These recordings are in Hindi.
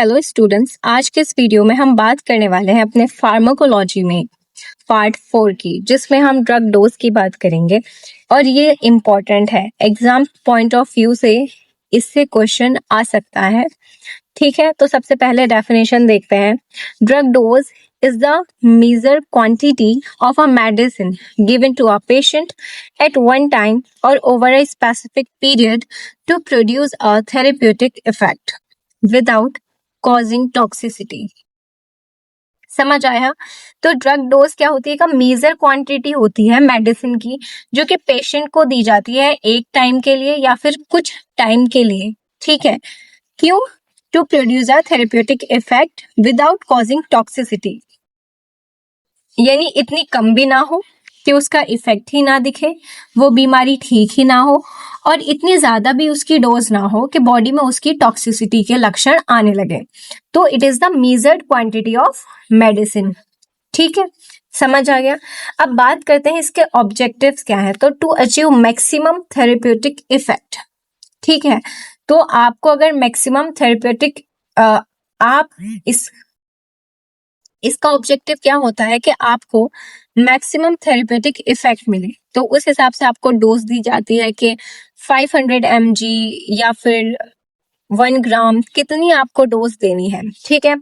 हेलो स्टूडेंट्स, आज के इस वीडियो में हम बात करने वाले हैं अपने फार्माकोलॉजी में पार्ट 4 की, जिसमें हम ड्रग डोज की बात करेंगे और ये इम्पोर्टेंट है। एग्जाम पॉइंट ऑफ व्यू से इससे क्वेश्चन आ सकता है। ठीक है, तो सबसे पहले डेफिनेशन देखते हैं। Drug dose is the measured quantity of a medicine given to a patient at one time or over a specific period to produce a therapeutic effect without causing toxicity। समझ आया? तो ड्रग डोज क्या होती है? का मेजर क्वांटिटी होती है मेडिसिन की, जो कि पेशेंट को दी जाती है एक टाइम के लिए या फिर कुछ टाइम के लिए। ठीक है, क्यों? To produce a therapeutic effect without causing toxicity, यानी इतनी कम भी ना हो कि उसका इफेक्ट ही ना दिखे, वो बीमारी ठीक ही ना हो, और इतनी ज्यादा भी उसकी डोज ना हो कि बॉडी में उसकी टॉक्सिसिटी के लक्षण आने लगे। तो it is the measured quantity of medicine. ठीक है, समझ आ गया? अब बात करते हैं इसके ऑब्जेक्टिव्स क्या है। तो to achieve maximum therapeutic effect. ठीक है, तो आपको अगर मैक्सिमम थेरेप्यूटिक आप इसका ऑब्जेक्टिव क्या होता है कि आपको मैक्सिमम थेरेप्यूटिक इफेक्ट मिले, तो उस हिसाब से आपको डोज दी जाती है कि 500 mg या फिर 1 ग्राम, कितनी आपको डोज देनी है। ठीक है,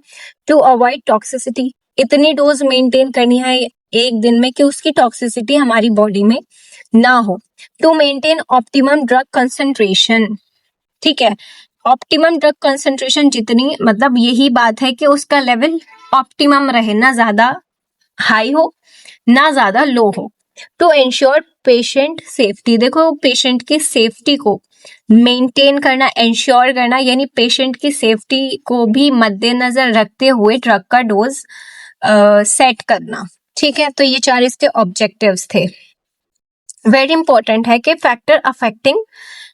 टू अवॉइड टॉक्सिसिटी, इतनी डोज मेंटेन करनी है एक दिन में कि उसकी टॉक्सिसिटी हमारी बॉडी में ना हो। To maintain optimum drug concentration. ठीक है, ऑप्टिमम ड्रग कंसंट्रेशन जितनी, मतलब यही बात है कि उसका लेवल ऑप्टिमम रहे, ना ज्यादा हाई हो ना ज्यादा लो हो। टू इंश्योर पेशेंट सेफ्टी, देखो पेशेंट की सेफ्टी को मेंटेन करना, इंश्योर करना, यानी पेशेंट की सेफ्टी को भी मद्देनजर रखते हुए ड्रग का डोज सेट करना। ठीक है, तो ये 4 इसके ऑब्जेक्टिव्स थे। वेरी इंपॉर्टेंट है कि factor affecting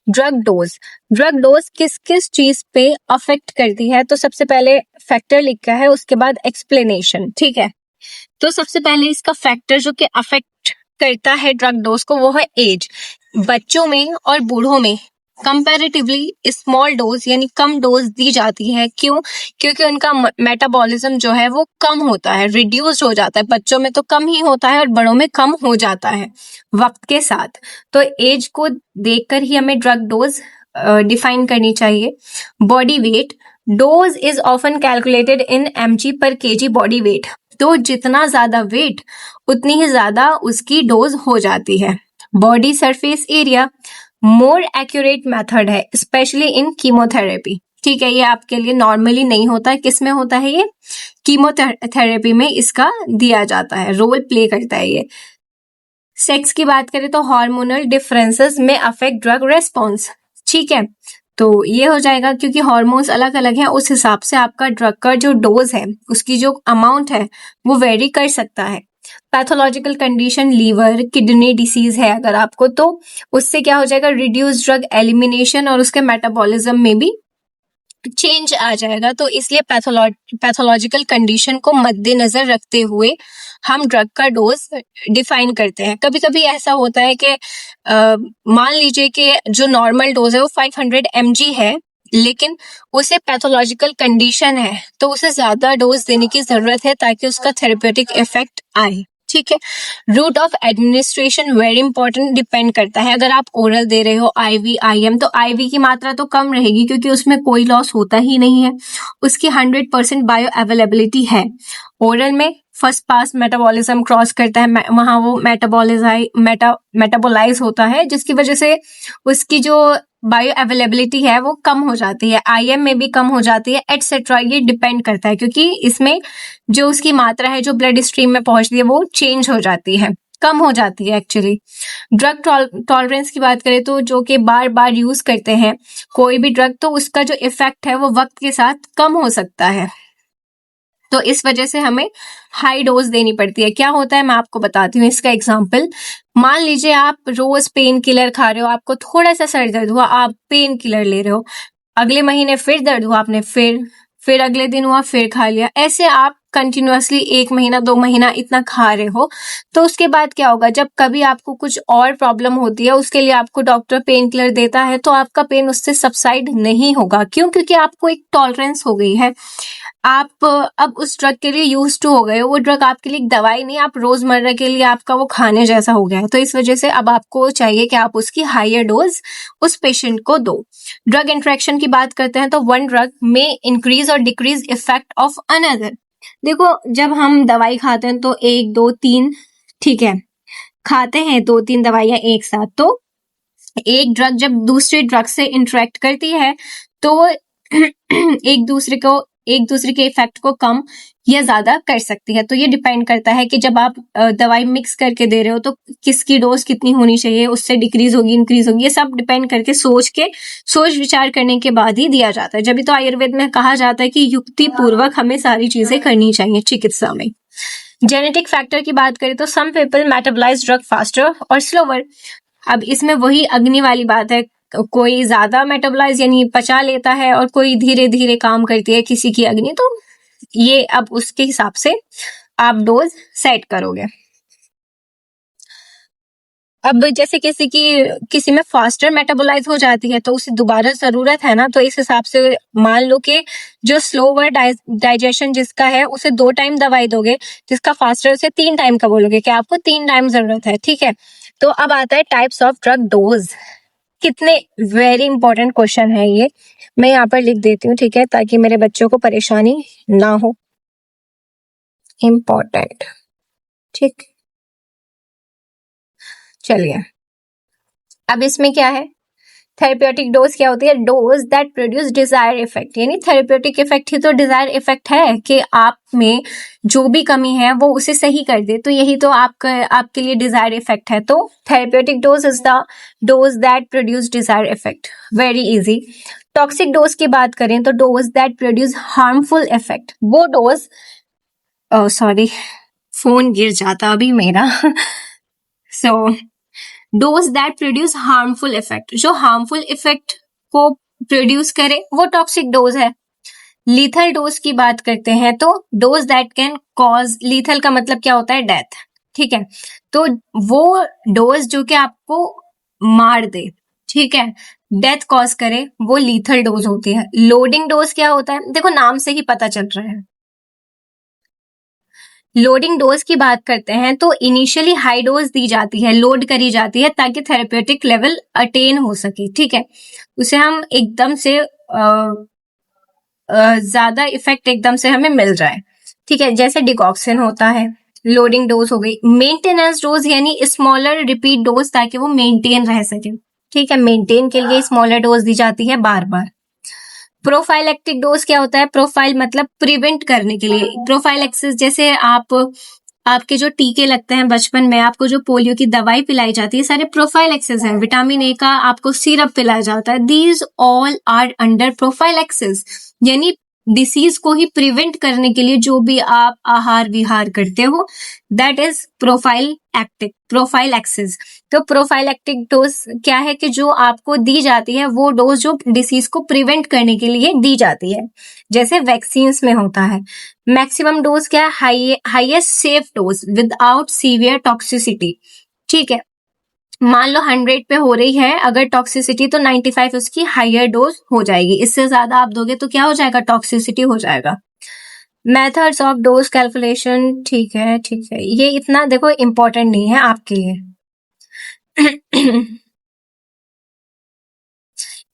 drug dose, drug dose किस किस चीज पे अफेक्ट करती है। तो सबसे पहले फैक्टर लिखा है, उसके बाद एक्सप्लेनेशन। ठीक है, तो सबसे पहले इसका फैक्टर जो कि अफेक्ट करता है ड्रग डोज को, वो है एज। बच्चों में और बूढ़ों में कंपैरेटिवली स्मॉल डोज यानी कम डोज दी जाती है। क्यों? क्योंकि उनका मेटाबॉलिज्म जो है वो कम होता है, रिड्यूस हो जाता है। बच्चों में तो कम ही होता है और बड़ों में कम हो जाता है वक्त के साथ। तो एज को देखकर ही हमें ड्रग डोज डिफाइन करनी चाहिए। Body weight, dose is often calculated in mg पर kg बॉडी वेट। तो जितना ज्यादा वेट उतनी ही ज्यादा उसकी डोज हो जाती है। Body surface area more accurate method है, स्पेशली इन कीमोथेरेपी। ठीक है, ये आपके लिए नॉर्मली नहीं होता है। किस में होता है? ये कीमोथेरेपी में इसका दिया जाता है, रोल प्ले करता है ये। सेक्स की बात करें तो हार्मोनल डिफरेंसेस में अफेक्ट ड्रग रेस्पॉन्स। ठीक है, तो ये हो जाएगा क्योंकि हार्मोन्स अलग अलग हैं, उस हिसाब से आपका ड्रग का जो डोज है, उसकी जो अमाउंट है वो वेरी कर सकता है। Pathological condition, liver kidney disease है अगर आपको, तो उससे क्या हो जाएगा? रिड्यूस ड्रग एलिमिनेशन और उसके मेटाबॉलिज्म में भी चेंज आ जाएगा। तो इसलिए पैथोलॉजिकल कंडीशन को मद्देनजर रखते हुए हम ड्रग का डोज डिफाइन करते हैं। कभी कभी ऐसा होता है कि मान लीजिए कि जो नॉर्मल डोज है वो 500 mg है, लेकिन उसे पैथोलॉजिकल कंडीशन है तो उसे ज्यादा डोज देने की जरूरत है ताकि उसका थेरेप्यूटिक इफेक्ट आए। ठीक है, route of administration very important, depend करता है। अगर आप ओरल दे रहे हो, आईवी, आईएम, तो आईवी की मात्रा तो कम रहेगी क्योंकि उसमें कोई लॉस होता ही नहीं है, उसकी 100% बायो अवेलेबिलिटी है। ओरल में फर्स्ट पास मेटाबॉलिज्म क्रॉस करता है, वहां वो मेटाबोलाइज होता है, जिसकी वजह से उसकी जो बायो अवेलेबिलिटी है वो कम हो जाती है। आईएम में भी कम हो जाती है, एटसेट्रा। ये डिपेंड करता है क्योंकि इसमें जो उसकी मात्रा है जो ब्लड स्ट्रीम में पहुंचती है वो चेंज हो जाती है, कम हो जाती है एक्चुअली। ड्रग टॉलरेंस की बात करें तो जो कि बार बार यूज करते हैं कोई भी ड्रग, तो उसका जो इफेक्ट है वो वक्त के साथ कम हो सकता है। तो इस वजह से हमें हाई डोज देनी पड़ती है। क्या होता है मैं आपको बताती हूँ इसका एग्जांपल। मान लीजिए आप रोज पेन किलर खा रहे हो, आपको थोड़ा सा सर दर्द हुआ, आप पेन किलर ले रहे हो, अगले महीने फिर दर्द हुआ, आपने फिर अगले दिन हुआ, फिर खा लिया। ऐसे आप कंटिन्यूअसली 1 महीना 2 महीना इतना खा रहे हो, तो उसके बाद क्या होगा, जब कभी आपको कुछ और प्रॉब्लम होती है, उसके लिए आपको डॉक्टर पेन किलर देता है, तो आपका पेन उससे सबसाइड नहीं होगा। क्यों? क्योंकि आपको एक टॉलरेंस हो गई है, आप अब उस ड्रग के लिए यूज टू हो गए हो। वो ड्रग आपके लिए एक दवाई नहीं, आप रोजमर्रा के लिए आपका वो खाने जैसा हो गया है। तो इस वजह से अब आपको चाहिए कि आप उसकी हायर डोज उस पेशेंट को दो। ड्रग इंटरेक्शन की बात करते हैं तो वन ड्रग में इंक्रीज और डिक्रीज इफेक्ट ऑफ अनदर। देखो, जब हम दवाई खाते हैं तो 1 2 3, ठीक है, खाते हैं 2-3 दवाइयां एक साथ, तो एक ड्रग जब दूसरे ड्रग से इंटरेक्ट करती है तो एक दूसरे के इफेक्ट को कम या ज्यादा कर सकती है। तो ये डिपेंड करता है कि जब आप दवाई मिक्स करके दे रहे हो तो किसकी डोज कितनी होनी चाहिए, उससे डिक्रीज होगी इंक्रीज होगी, ये सब डिपेंड करके सोच विचार करने के बाद ही दिया जाता है। जब भी तो आयुर्वेद में कहा जाता है कि युक्ति पूर्वक हमें सारी चीजें करनी चाहिए चिकित्सा में। जेनेटिक फैक्टर की बात करें तो some people metabolize drug faster और स्लोवर। अब इसमें वही अग्नि वाली बात है, कोई ज्यादा मेटाबोलाइज यानी पचा लेता है और कोई धीरे धीरे काम करती है किसी की अग्नि। तो ये अब उसके हिसाब से आप डोज सेट करोगे। अब जैसे किसी में फास्टर मेटाबोलाइज हो जाती है तो उसे दोबारा जरूरत है ना, तो इस हिसाब से मान लो कि जो स्लोवर डाइजेशन जिसका है उसे 2 टाइम दवाई दोगे, जिसका फास्टर उसे 3 टाइम का बोलोगे कि आपको 3 टाइम जरूरत है, ठीक है। तो अब आता है टाइप्स ऑफ ड्रग डोज। कितने वेरी इंपॉर्टेंट क्वेश्चन है ये, मैं यहाँ पर लिख देती हूँ, ठीक है, ताकि मेरे बच्चों को परेशानी ना हो। इम्पोर्टेंट, ठीक, चलिए। अब इसमें क्या है, थेरेप्यूटिक डोज क्या होती है, dose that produce desire effect. यानी थेरेप्यूटिक इफेक्ट ही तो डिजायर इफेक्ट है कि आप में जो भी कमी है वो उसे सही कर दे, तो यही तो आपके लिए डिजायर इफेक्ट है। तो therapeutic dose is the dose that produce desire effect. Very easy. Toxic dose की बात करें तो dose that produce harmful effect. वो डोज, सॉरी फोन गिर जाता अभी मेरा so dose that produce harmful effect, जो हार्मफुल इफेक्ट को प्रोड्यूस करे वो टॉक्सिक डोज है। लीथल डोज की बात करते हैं तो dose that can cause, lethal का मतलब क्या होता है, डेथ, ठीक है। तो वो डोज जो कि आपको मार दे, ठीक है, डेथ कॉज करे, वो लीथल डोज होती है। लोडिंग डोज क्या होता है, देखो नाम से ही पता चल रहा है। लोडिंग डोज की बात करते हैं तो इनिशियली हाई डोज दी जाती है, लोड करी जाती है ताकि थेरेप्यूटिक लेवल अटेन हो सके, ठीक है। उसे हम एकदम से ज्यादा इफेक्ट एकदम से हमें मिल जाए, ठीक है, जैसे डिकॉक्सिन होता है, लोडिंग डोज हो गई। मेंटेनेंस डोज यानी स्मॉलर रिपीट डोज, ताकि वो मेंटेन रह सके, ठीक है, मेंटेन के लिए स्मॉलर डोज दी जाती है बार बार। प्रोफाइलेक्टिक डोज क्या होता है, प्रोफाइल मतलब प्रिवेंट करने के लिए। प्रोफाइलेक्सिस जैसे आपके जो टीके लगते हैं बचपन में, आपको जो पोलियो की दवाई पिलाई जाती है, सारे प्रोफाइलेक्सिस है। विटामिन ए का आपको सिरप पिलाया जाता है, these all are under prophylaxis. यानी डिसीज को ही प्रिवेंट करने के लिए जो भी आप आहार विहार करते हो, दैट इज प्रोफाइलेक्सिस। तो प्रोफाइलेक्टिक डोज क्या है कि जो आपको दी जाती है वो डोज जो डिसीज को प्रिवेंट करने के लिए दी जाती है, जैसे वैक्सीन्स में होता है। मैक्सिमम डोज क्या है, highest safe dose without severe toxicity, ठीक है। मान लो 100 पे हो रही है अगर टॉक्सिसिटी, तो 95 उसकी हायर डोज हो जाएगी। इससे ज्यादा आप दोगे तो क्या हो जाएगा, टॉक्सिसिटी हो जाएगा। मेथड्स ऑफ डोज कैलकुलेशन, ठीक है, ये इतना देखो इंपॉर्टेंट नहीं है आपके लिए।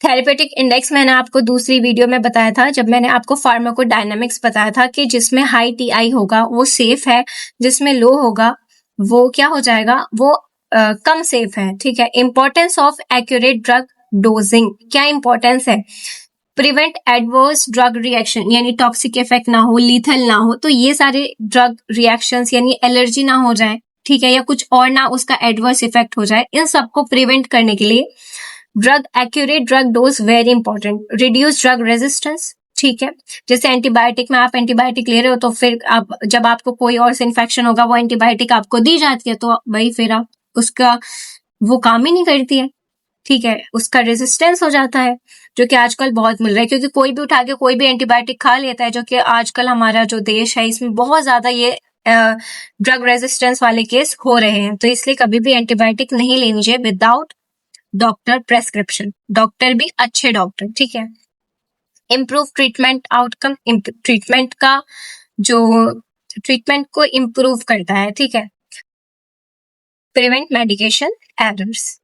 थेरेपेटिक इंडेक्स मैंने आपको दूसरी वीडियो में बताया था, जब मैंने आपको फार्माकोडायनामिक्स बताया था कि जिसमें हाई टीआई होगा वो सेफ है, जिसमें लो होगा वो क्या हो जाएगा, वो कम सेफ है, ठीक है। Importance of accurate drug dosing, क्या इंपॉर्टेंस है, प्रिवेंट एडवर्स ड्रग रिएक्शन, यानी टॉक्सिक इफेक्ट ना हो, लीथल ना हो, तो ये सारे ड्रग रिएक्शंस यानी एलर्जी ना हो जाए, ठीक है, या कुछ और ना उसका एडवर्स इफेक्ट हो जाए, इन सबको प्रिवेंट करने के लिए drug accurate drug dose very important. Reduce drug resistance, ठीक है, जैसे एंटीबायोटिक में आप एंटीबायोटिक ले रहे हो तो फिर आप जब आपको कोई और से इन्फेक्शन होगा वो एंटीबायोटिक आपको दी जाती है, तो वही फिर आप उसका वो काम ही नहीं करती है, ठीक है, उसका रेजिस्टेंस हो जाता है, जो कि आजकल बहुत मिल रहा है, क्योंकि कोई भी उठा के कोई भी एंटीबायोटिक खा लेता है, जो कि आजकल हमारा जो देश है इसमें बहुत ज्यादा ये ड्रग रेजिस्टेंस वाले केस हो रहे हैं। तो इसलिए कभी भी एंटीबायोटिक नहीं लेनी चाहिए विदाउट डॉक्टर प्रेस्क्रिप्शन, डॉक्टर भी अच्छे डॉक्टर, ठीक है। इम्प्रूव ट्रीटमेंट आउटकम, ट्रीटमेंट का जो ट्रीटमेंट को इम्प्रूव करता है, ठीक है। Prevent medication errors.